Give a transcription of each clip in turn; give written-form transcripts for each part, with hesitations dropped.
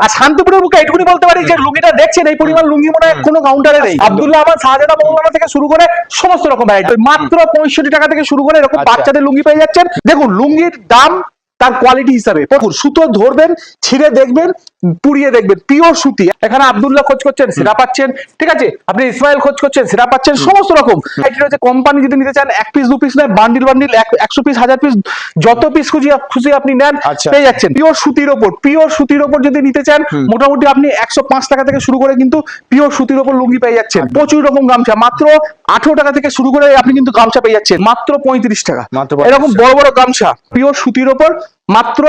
আর শান্তিপুরের বুকে এইটুকুনি বলতে পারি যে লুঙ্গিটা দেখছেন এই পরিমাণ লুঙ্গি মনে হয় কোনো কাউন্টারে নেই। আব্দুল্লাহ আহমদ শাহজাদা মৌলানা থেকে শুরু করে সমস্ত রকম ভ্যারাইটি মাত্র 65 টাকা থেকে শুরু করে এরকম বাচ্চাদের লুঙ্গি পেয়ে যাচ্ছেন। দেখুন লুঙ্গির দাম তার কোয়ালিটি হিসাবে সুতো ধরবেন, ছিঁড়ে দেখবেন, পুড়িয়ে দেখবেন, পিওর সুতি। এখানে আব্দুল্লাহ খোঁজ করছেন সেটা পাচ্ছেন, ঠিক আছে, আপনি ইসমাইল খোঁজ করছেন সেটা পাচ্ছেন, সমস্ত রকম কোম্পানি যদি নিতে চান 1 পিস 2 পিস নয়, বান্ডিল বান্ডিল 100 পিস 1000 পিস যত পিস খুশি আপনি নেন পেয়ে যাচ্ছেন। পিওর সুতির ওপর যদি নিতে চান মোটামুটি আপনি 105 টাকা থেকে শুরু করে কিন্তু পিওর সুতির ওপর লুঙ্গি পেয়ে যাচ্ছেন। প্রচুর রকম গামছা মাত্র 18 টাকা থেকে শুরু করে আপনি কিন্তু গামছা পেয়ে যাচ্ছেন মাত্র 35 টাকা। এরকম বড় বড় গামছা পিওর সুতির ওপর মাত্র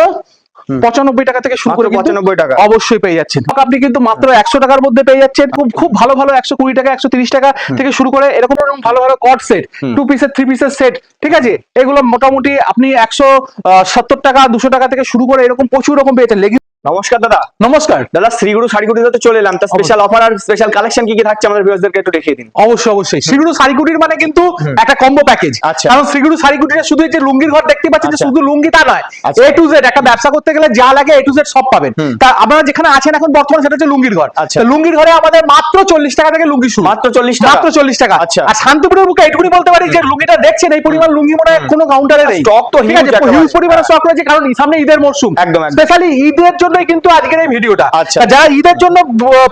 95 টাকা থেকে শুরু করে 95 টাকা অবশ্যই পেয়ে যাচ্ছেন। আপনি কিন্তু মাত্র 100 টাকার মধ্যে পেয়ে যাচ্ছেন খুব ভালো 120 টাকা 130 টাকা থেকে শুরু করে এরকম ভালো কট সেট, 2 পিসের 3 পিসের সেট, ঠিক আছে, এগুলো মোটামুটি আপনি 170 টাকা 200 টাকা থেকে শুরু করে এরকম প্রচুর রকম পেয়েছেন। নমস্কার দাদা। নমস্কার দাদা, শ্রীগুরু শাড়িকুটিতে চলে এলাম, তা স্পেশাল অফার আর স্পেশাল কালেকশন কি কি থাকছে আমাদের ভিউয়ারদেরকে একটু দেখিয়ে দিন। অবশ্যই শ্রীগুরু শাড়িকুটির মানে কিন্তু একটা কম্বো প্যাকেজ। কারণ শ্রীগুরু শাড়িকুটিতে শুধু যে লুঙ্গির ঘর দেখতে পাচ্ছেন, শুধু লুঙ্গি তা নয়, A to Z একটা ব্যবসা করতে গেলে যা লাগে A to Z সব পাবেন। তা আপনারা যেখানে আছেন এখন বর্তমানে সেটা হচ্ছে লুঙ্গির ঘর। লুঙ্গির ঘরে আমাদের মাত্র 40 টাকা থেকে লুঙ্গি শুরু, মাত্র 40 টাকা। আর শান্তিপুরের বুকে এইটুকুনি বলতে পারি যে লুঙ্গিটা দেখছেন এই পরিমাণ লুঙ্গি মনে হয় কোনো কাউন্টারে নেই। স্টক তো হিউজ পরিমাণে স্টক রয়েছে, কারণ সামনে ঈদের মরশুম, স্পেশালি ঈদের জন্যই কিন্তু আজকের এই ভিডিওটা। যারা ঈদের জন্য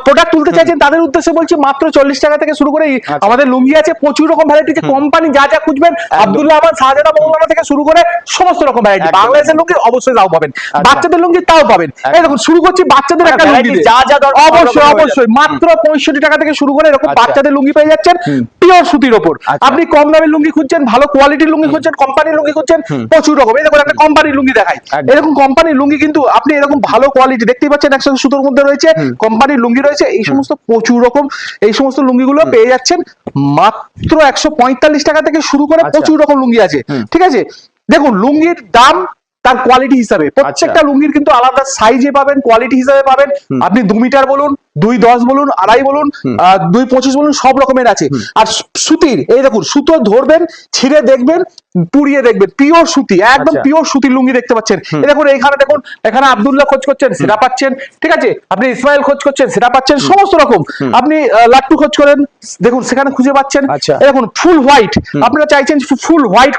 প্রোডাক্ট তুলতে চাইছেন তাদের উদ্দেশ্যে বলছি মাত্র 40 টাকা থেকে শুরু করে আমাদের লুঙ্গি আছে প্রচুর রকম ভ্যারাইটি। যে কোম্পানি যা যা খুঁজবেন আব্দুল্লাহ আহমদ শাহজাদা মৌলানা থেকে শুরু করে সমস্ত রকম ভ্যারাইটি। বাংলাদেশের লুঙ্গি অবশ্যই তাও পাবেন, বাচ্চাদের লুঙ্গি তাও পাবেন। এই দেখুন শুরু করছি বাচ্চাদের একটা লুঙ্গি যা যা অবশ্যই মাত্র 65 টাকা থেকে শুরু করে এরকম বাচ্চাদের লুঙ্গি পেয়ে যাচ্ছেন পিওর সুতির ওপর। আপনি কম দামের লুঙ্গি খুঁজছেন, ভালো কোয়ালিটির লুঙ্গি খুঁজছেন, কোম্পানির লুঙ্গি খুঁজছেন, প্রচুর রকম। এই দেখুন একটা কোম্পানির লুঙ্গি দেখাই, এরকম কোম্পানির লুঙ্গি কিন্তু আপনি এরকম ভালো কোয়ালিটি দেখতেই পাচ্ছেন, একসাথে সুতোর মধ্যে রয়েছে, কোম্পানির লুঙ্গি রয়েছে, এই সমস্ত প্রচুর রকম এই সমস্ত লুঙ্গিগুলো পেয়ে যাচ্ছেন মাত্র 145 টাকা থেকে শুরু করে প্রচুর রকম লুঙ্গি আছে, ঠিক আছে। দেখুন লুঙ্গির দাম তার কোয়ালিটি হিসাবে, প্রত্যেকটা লুঙ্গির কিন্তু আলাদা সাইজে পাবেন, কোয়ালিটি হিসাবে পাবেন। আপনি 2 মিটার বলুন, 2.10 বলুন, 2.5 বলুন, 2.25 বলুন, সব রকমের আছে। আর সুতির এই দেখুন সুতো ধরবেন, ছিঁড়ে দেখবেন, পুড়িয়ে দেখবেন, পিওর সুতি, একদম পিওর সুতির লুঙ্গি দেখতে পাচ্ছেন। এই দেখুন এইখানে দেখুন, এখানে আব্দুল্লাহ খোঁজ করছেন সেটা পাচ্ছেন, ঠিক আছে, আপনি ইসমাইল খোঁজ করছেন সেটা পাচ্ছেন, সমস্ত রকম। আপনি লাট্টু খোঁজ করেন দেখুন সেখানে খুঁজে পাচ্ছেন। এই দেখুন ফুল হোয়াইট, আপনারা চাইছেন ফুল হোয়াইট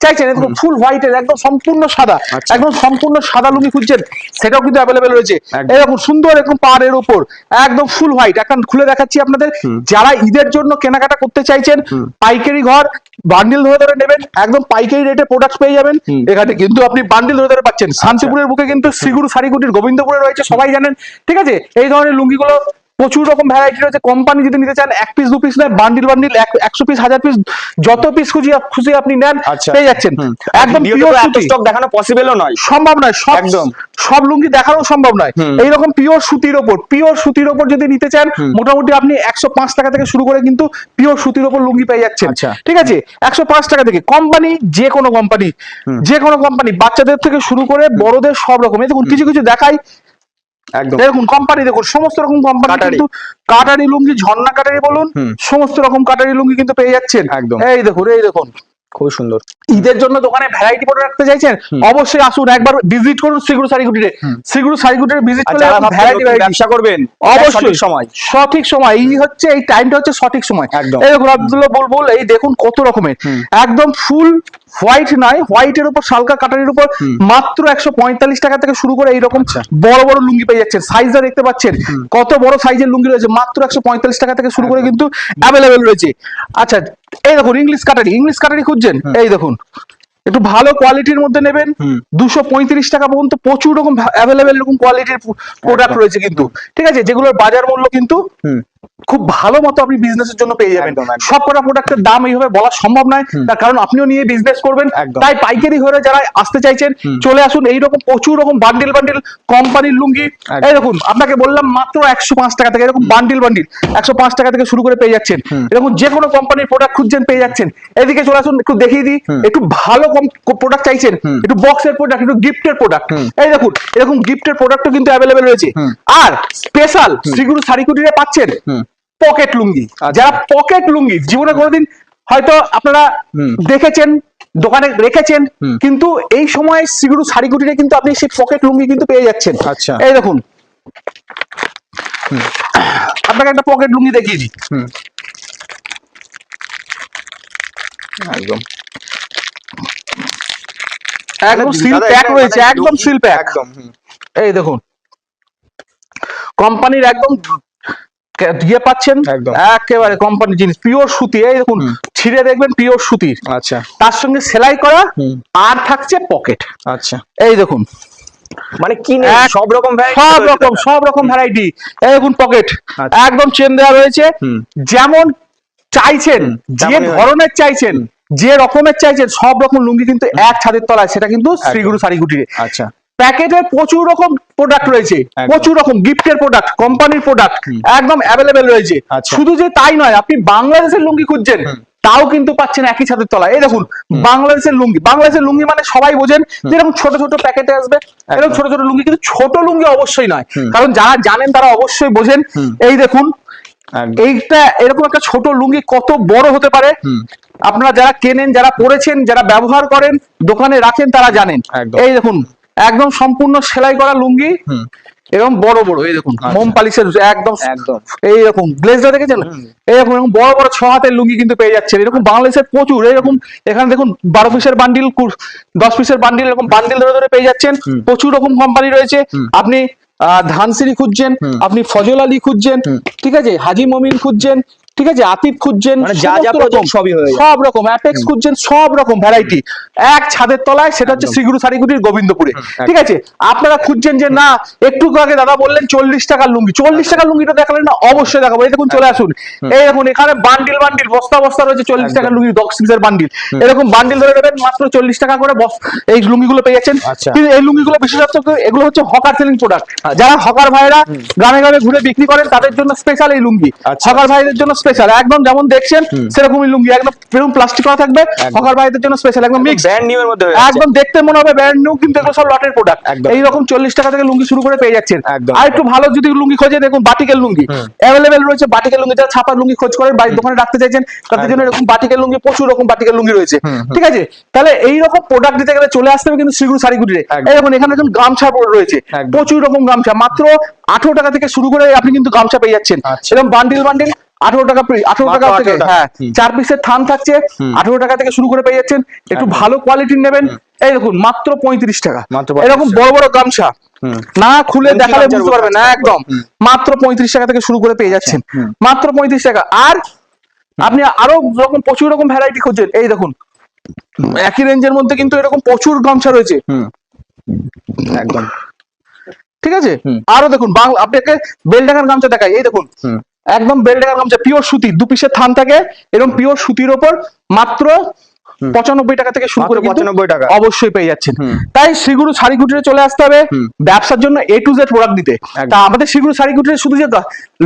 চাইছেন, দেখুন ফুল হোয়াইটের একদম সম্পূর্ণ সাদা, একদম সম্পূর্ণ সাদা লুঙ্গি খুঁজছেন সেটাও কিন্তু অ্যাভেলেবেল রয়েছে। এরকম সুন্দর এরকম পাড়ের উপর একদম ফুল হোয়াইট একটা খুলে দেখাচ্ছি আপনাদের। যারা ঈদের জন্য কেনাকাটা করতে চাইছেন, পাইকারি ঘর বান্ডিল ধরে ধরে নেবেন, একদম পাইকারি রেটে প্রোডাক্ট পেয়ে যাবেন এখানে কিন্তু আপনি বান্ডিল ধরে ধরে পাচ্ছেন। শান্তিপুরের বুকে কিন্তু শ্রীগুরু শাড়িকুটির গোবিন্দপুরে রয়েছে, সবাই জানেন, ঠিক আছে। এই ধরনের লুঙ্গিগুলো প্রচুর রকম ভ্যারাইটি রয়েছে। কোম্পানি যদি নিতে চান 1 পিস 2 পিস নয়, বান্ডিল বান্ডিল 100 পিস 1000 পিস যত পিস খুশি আপনি নেন পেয়ে যাচ্ছেন। একদম পিওর সুতি, স্টক দেখানো পসিবলও নয়, সম্ভব নয়, একদম সব লুঙ্গি দেখানো সম্ভব নয়। এইরকম পিওর সুতির ওপর যদি নিতে চান মোটামুটি আপনি 105 টাকা থেকে শুরু করে কিন্তু পিওর সুতির ওপর লুঙ্গি পেয়ে যাচ্ছেন, ঠিক আছে, 105 টাকা থেকে। কোম্পানি যে কোনো কোম্পানি বাচ্চাদের থেকে শুরু করে বড়দের সব রকম। এই দেখুন কিছু কিছু দেখাই, দেখুন কোম্পানি দেখুন সমস্ত রকম কোম্পানি কিন্তু কাটারি লুঙ্গি, ঝর্ণা কাটারি বলুন, সমস্ত রকম কাটারি লুঙ্গি কিন্তু পেয়ে যাচ্ছেন। এই দেখুন খুব সুন্দর। ঈদের জন্য দোকানে ভ্যারাইটি প্রোডাক্ট রাখতে চাইছেন অবশ্যই আসুন, একবার ভিজিট করুন শ্রীগুরু শাড়িকুটিতে। শ্রীগুরু শাড়িকুটিতে ভিজিট করলে ভ্যারাইটি ব্যবসা করবেন অবশ্যই সঠিক সময় এই হচ্ছে, এই টাইমটা হচ্ছে সঠিক সময়। এই দেখুন আব্দুল্লাহ বুলবুল, এই দেখুন কত রকমের একদম ফুল হোয়াইট নয়, হোয়াইটের উপর সালকা কাটারির উপর মাত্র 145 টাকা থেকে শুরু করে এইরকম বড় বড় লুঙ্গি পেয়ে যাচ্ছেন। সাইজটা দেখতে পাচ্ছেন কত বড় সাইজের লুঙ্গি রয়েছে, মাত্র 145 টাকা থেকে শুরু করে কিন্তু অ্যাভেলেবেল রয়েছে। আচ্ছা এই দেখুন ইংলিশ কাটারি খুঁজছেন, এই দেখুন একটু ভালো কোয়ালিটির মধ্যে নেবেন 235 টাকা পর্যন্ত প্রচুর রকম অ্যাভেলেবেল এরকম কোয়ালিটির প্রোডাক্ট রয়েছে কিন্তু, ঠিক আছে, যেগুলোর বাজার মূল্য কিন্তু খুব ভালো মতো আপনি বিজনেসের জন্য পেয়ে যাবেন। সব কটা প্রোডাক্টের দাম এইভাবে বলা সম্ভব নয়, তার কারণ আপনিও নিয়ে বিজনেস করবেন। তাই পাইকারি ঘরে যারা আসতে চাইছেন চলে আসুন, এইরকম প্রচুর রকম বান্ডিল কোম্পানির লুঙ্গি। এই দেখুন আপনাকে বললাম মাত্র 105 টাকা থেকে এরকম বান্ডিল 105 টাকা থেকে শুরু করে পেয়ে যাচ্ছেন। এরকম যে কোনো কোম্পানির প্রোডাক্ট খুঁজছেন পেয়ে যাচ্ছেন। এদিকে চলে আসুন, একটু দেখিয়ে দিই, একটু ভালো প্রোডাক্ট চাইছেন, একটু বক্সের প্রোডাক্ট, একটু গিফটের প্রোডাক্ট। এই দেখুন এরকম গিফটের প্রোডাক্টও কিন্তু অ্যাভেলেবেল রয়েছে। আর স্পেশাল শ্রীগুরু শাড়িকুটিতে পাচ্ছেন পকেট লুঙ্গি। যারা পকেট লুঙ্গি জীবনে কোনোদিন হয়তো আপনারা দেখেছেন, দোকানে রেখেছেন, কিন্তু এই সময় শ্রীগুরু শাড়িকুটিতে কিন্তু আপনি সেই পকেট লুঙ্গি কিন্তু পেয়ে যাচ্ছেন। এই দেখুন আপনাকে একটা পকেট লুঙ্গি দেখিয়ে দিই। একদম একদম সিল প্যাক রয়েছে, একদম সিল প্যাক একদম। এই দেখুন কোম্পানির একদম দিয়ে পাচ্ছেন, একদম একেবারে কোম্পানির জিনিস, পিওর সুতি। এই দেখুন ছিঁড়ে দেখবেন পিওর সুতির, আচ্ছা তার সঙ্গে সেলাই করা, আর থাকছে পকেট। আচ্ছা এই দেখুন মানে কি নেই, সব রকম সব রকম ভ্যারাইটি। এই দেখুন পকেট একদম চেন দেওয়া রয়েছে, যেমন চাইছেন, যে ধরনের চাইছেন, যে রকমের চাইছেন, সব রকম লুঙ্গি কিন্তু এক ছাদের তলায়, সেটা কিন্তু শ্রীগুরু শাড়ি কুটিরে। আচ্ছা প্যাকেটের প্রচুর রকম প্রোডাক্ট রয়েছে, প্রচুর রকম গিফটের প্রোডাক্ট, কোম্পানির প্রোডাক্ট একদম অ্যাভেলেবেল রয়েছে। শুধু যে তাই নয়, আপনি বাংলাদেশের লুঙ্গি খুঁজছেন তাও কিন্তু পাচ্ছেন একই ছাদের তলায়। এই দেখুন বাংলাদেশের লুঙ্গি, বাংলাদেশের লুঙ্গি মানে সবাই বোঝেন যেরকম ছোট ছোট প্যাকেটে আসবে, এরকম ছোট ছোট লুঙ্গি, কিন্তু ছোট লুঙ্গি অবশ্যই নয়, কারণ যারা জানেন তারা অবশ্যই বোঝেন। এই দেখুন এইটা এরকম একটা ছোট লুঙ্গি কত বড় হতে পারে, আপনারা যারা কেনেন, যারা পরেছেন, যারা ব্যবহার করেন, দোকানে রাখেন, তারা জানেন। এই দেখুন একদম সম্পূর্ণ সেলাই করা লুঙ্গি, এরকম বড় বড়, এই দেখুন মোম পালিশের একদম এইরকম গ্লেজটা দেখেছেন, এইরকম বড় বড় 6 হাতের লুঙ্গি কিন্তু পেয়ে যাচ্ছেন। এরকম বাংলাদেশের প্রচুর, এরকম এখানে দেখুন 12 পিসের বান্ডিল, 10 পিসের বান্ডিল, এরকম বান্ডিল ধরে ধরে পেয়ে যাচ্ছেন। প্রচুর রকম কোম্পানি রয়েছে। আপনি ধানসিরি খুঁজছেন, আপনি ফজল আলী খুঁজছেন, ঠিক আছে, হাজি মমিন খুঁজছেন, ঠিক আছে, আতিফ খুঁজছেন, যা যা সবই হয়ে সব রকম অ্যাপেক্স খুঁজছেন, সব রকম ভ্যারাইটি এক ছাদের তলায়, সেটা হচ্ছে শ্রীগুরু শাড়ি কুটির গোবিন্দপুরে। ঠিক আছে, আপনারা খুঁজছেন যে না, একটু আগে দাদা বললেন 40 টাকার লুঙ্গি, 40 টাকার লুঙ্গিটা দেখালেন না, অবশ্যই দেখাবো। এই দেখুন চলে আসুন, এই দেখুন এখানে বান্ডিল বান্ডিল বস্তা বস্তা রয়েছে 40 টাকার লুঙ্গি, 10 পিসের বান্ডিল, এরকম বান্ডিল ধরে নেবেন মাত্র 40 টাকা করে এই লুঙ্গিগুলো পেয়ে যাচ্ছেন। কিন্তু এই লুঙ্গিগুলো বিশেষত্ব, এগুলো হচ্ছে হকার সেলিং প্রোডাক্ট। যারা হকার ভাইরা গ্রামে গ্রামে ঘুরে বিক্রি করেন, তাদের জন্য স্পেশাল এই লুঙ্গি, হকার ভাইদের জন্য স্পেশাল, একদম যেমন দেখছেন সেরকমই লুঙ্গি, একদম এরকম প্লাস্টিক করা থাকবে, হকার ভাইদের জন্য স্পেশাল, একদম মিক্স ব্র্যান্ড নিউ এর মধ্যে, একদম দেখতে মনে হবে ব্র্যান্ড নিউ, কিন্তু এগুলো সব লটের প্রোডাক্ট। এইরকম 40 টাকা থেকে লুঙ্গি শুরু করে পেয়ে যাচ্ছেন। আর একটু ভালো যদি লুঙ্গি খোঁজে, দেখুন বাটিকের লুঙ্গি অ্যাভেলেবেল রয়েছে। বাটিকের লুঙ্গি, যারা ছাপার লুঙ্গি খোঁজ করেন, বাড়ির দোকানে রাখতে চাইছেন, তাদের জন্য এরকম বাটিকের লুঙ্গি, প্রচুর রকম বাটিকের লুঙ্গি রয়েছে। ঠিক আছে, তাহলে এইরকম প্রোডাক্ট দিতে গেলে চলে আসতে হবে কিন্তু শ্রীগুরু শাড়ি কুটিরে। এইরকম এখানে দেখুন গামছা রয়েছে, প্রচুর রকম গামছা, মাত্র 18 টাকা থেকে শুরু করে আপনি কিন্তু গামছা পেয়ে যাচ্ছেন। এরকম বান্ডিল বান্ডিল 18 টাকা, 18 টাকা থেকে, হ্যাঁ 4 পিসের থান থাকছে, 18 টাকা থেকে শুরু করে পেয়ে যাচ্ছেন। একটু ভালো কোয়ালিটির নেবেন, এই দেখুন মাত্র 35 টাকা। এরকম বড় বড় গামছা না খুলে দেখালে বুঝতে পারবেন না, একদম মাত্র 35 টাকা থেকে শুরু করে পেয়ে যাচ্ছেন, মাত্র 35 টাকা। আর আপনি আরো রকম প্রচুর রকম ভ্যারাইটি খুঁজছেন, এই দেখুন একই রেঞ্জের মধ্যে কিন্তু এরকম প্রচুর গামছা রয়েছে, একদম ঠিক আছে। আরো দেখুন আপনাকে বেলডাঙ্গার গামছা দেখাই, এই দেখুন একদম বেলডাঙ্গার গামছা, পিওর সুতি, 2 পিসের থান থাকে, এরকম পিওর সুতির ওপর মাত্র 95 টাকা থেকে শুরু করে 95 টাকা অবশ্যই পেয়ে যাচ্ছেন। তাই শ্রীগুরু শাড়ি কুটিরে চলে আসতে হবে ব্যবসার জন্য A to Z প্রোডাক্ট দিতে। তা আমাদের শ্রীগুরু শাড়ি কুটিরে শুধু যে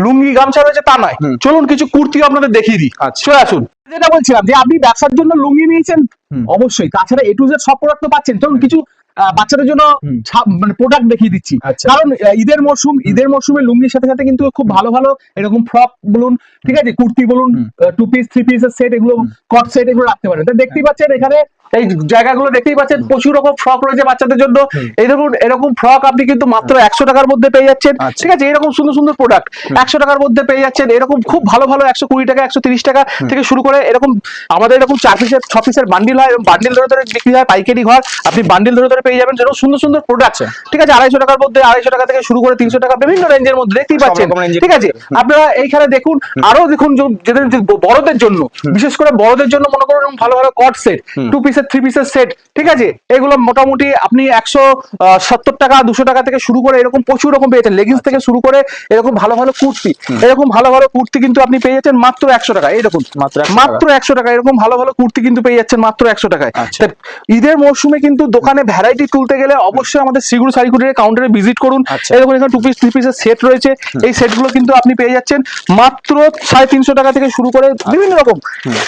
লুঙ্গি গামছা রয়েছে তা নয়, চলুন কিছু কুর্তি আপনাদের দেখিয়ে দিই, চলে আসুন। যেটা বলছিলাম যে আপনি ব্যবসার জন্য লুঙ্গি নিয়েছেন, অবশ্যই তাছাড়া A to Z সব প্রোডাক্ট তো পাচ্ছেন। চলুন কিছু বাচ্চাদের জন্য মানে প্রোডাক্ট দেখিয়ে দিচ্ছি, কারণ ঈদের মরশুমে লুঙ্গির সাথে সাথে কিন্তু খুব ভালো ভালো এরকম ফ্রক বলুন, ঠিক আছে, কুর্তি বলুন, 2 পিস 3 পিসের সেট, এগুলো কট সেট, এগুলো রাখতে পারেন। দেখতেই পাচ্ছেন এখানে এই জায়গাগুলো দেখতেই পাচ্ছেন, প্রচুর রকম ফ্রক রয়েছে বাচ্চাদের জন্য। এই দেখুন এরকম ফ্রক আপনি কিন্তু মাত্র 100 টাকার মধ্যে পেয়ে যাচ্ছেন, ঠিক আছে। এরকম সুন্দর সুন্দর প্রোডাক্ট 100 টাকার মধ্যে পেয়ে যাচ্ছেন। এরকম খুব ভালো ভালো 120 টাকা, 130 টাকা থেকে শুরু করে এরকম আমাদের এরকম 4 পিসের 6 পিসের বান্ডিল হয়, বান্ডিল ধরে ধরে বিক্রি হয়, পাইকারি ঘর, আপনি বান্ডিল ধরে ধরে পেয়ে যাবেন যেরকম সুন্দর সুন্দর প্রোডাক্ট, ঠিক আছে। 250 টাকার মধ্যে, 250 টাকা থেকে শুরু করে 300 টাকা, বিভিন্ন রেঞ্জের মধ্যে দেখতেই পাচ্ছেন, ঠিক আছে। আপনারা এইখানে দেখুন, আরো দেখুন বড়দের জন্য, বিশেষ করে বড়দের জন্য মনে করুন ভালো ভালো কট সেট, 2 পিসের 3 পিসের সেট, ঠিক আছে। এগুলো মোটামুটি আপনি 170 টাকা 200 টাকা থেকে শুরু করে এরকম প্রচুর রকম পেয়েছেন, লেগিংস থেকে শুরু করে এরকম ভালো ভালো কুর্তি, এরকম ভালো ভালো কুর্তি কিন্তু আপনি পেয়ে যাচ্ছেন মাত্র 100 টাকা। এই দেখুন মাত্র 100 টাকা, এরকম ভালো ভালো কুর্তি কিন্তু পেয়ে যাচ্ছেন মাত্র 100 টাকায়। ঈদের মরশুমে কিন্তু দোকানে ভ্যারাইটি তুলতে গেলে অবশ্যই আমাদের শ্রীগুরু শাড়ি কুটিরের কাউন্টারে ভিজিট করুন। এই দেখুন এখানে 2 পিস 3 পিসের সেট রয়েছে, এই সেটগুলো কিন্তু আপনি পেয়ে যাচ্ছেন মাত্র 350 টাকা থেকে শুরু করে বিভিন্ন রকম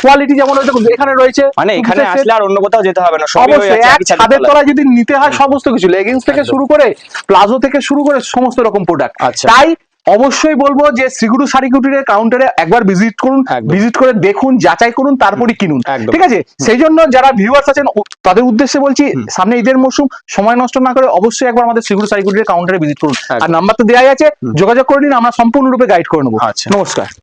কোয়ালিটি, যেমন দেখুন এখানে রয়েছে, মানে এখানে আসলে আর অন্য কোথাও যেতে হবে না, সবই হয়ে যাচ্ছে এক ছাদের তলায় যদি নিতে হয় সমস্ত কিছু, লেগিংস থেকে শুরু করে প্লাজো থেকে শুরু করে সমস্ত রকম প্রোডাক্ট। তাই অবশ্যই বলবো যে শ্রীগুরু শাড়ি কুটিরের কাউন্টারে একবার ভিজিট করুন, একদম। ভিজিট করে দেখুন, যাচাই করুন, তারপরে কিনুন। একদম। ঠিক আছে, সেই জন্য যারা ভিউয়ার্স আছেন তাদের উদ্দেশ্যে বলছি, সামনে ঈদের মৌসুম, সময় নষ্ট না করে অবশ্যই একবার আমাদের শ্রীগুরু শাড়ি কুটিরের কাউন্টারে ভিজিট করুন। আর নাম্বার তো দেওয়াই আছে, যোগাযোগ করে নিন, আমরা সম্পূর্ণরূপে গাইড করে নেবো। আচ্ছা। নমস্কার।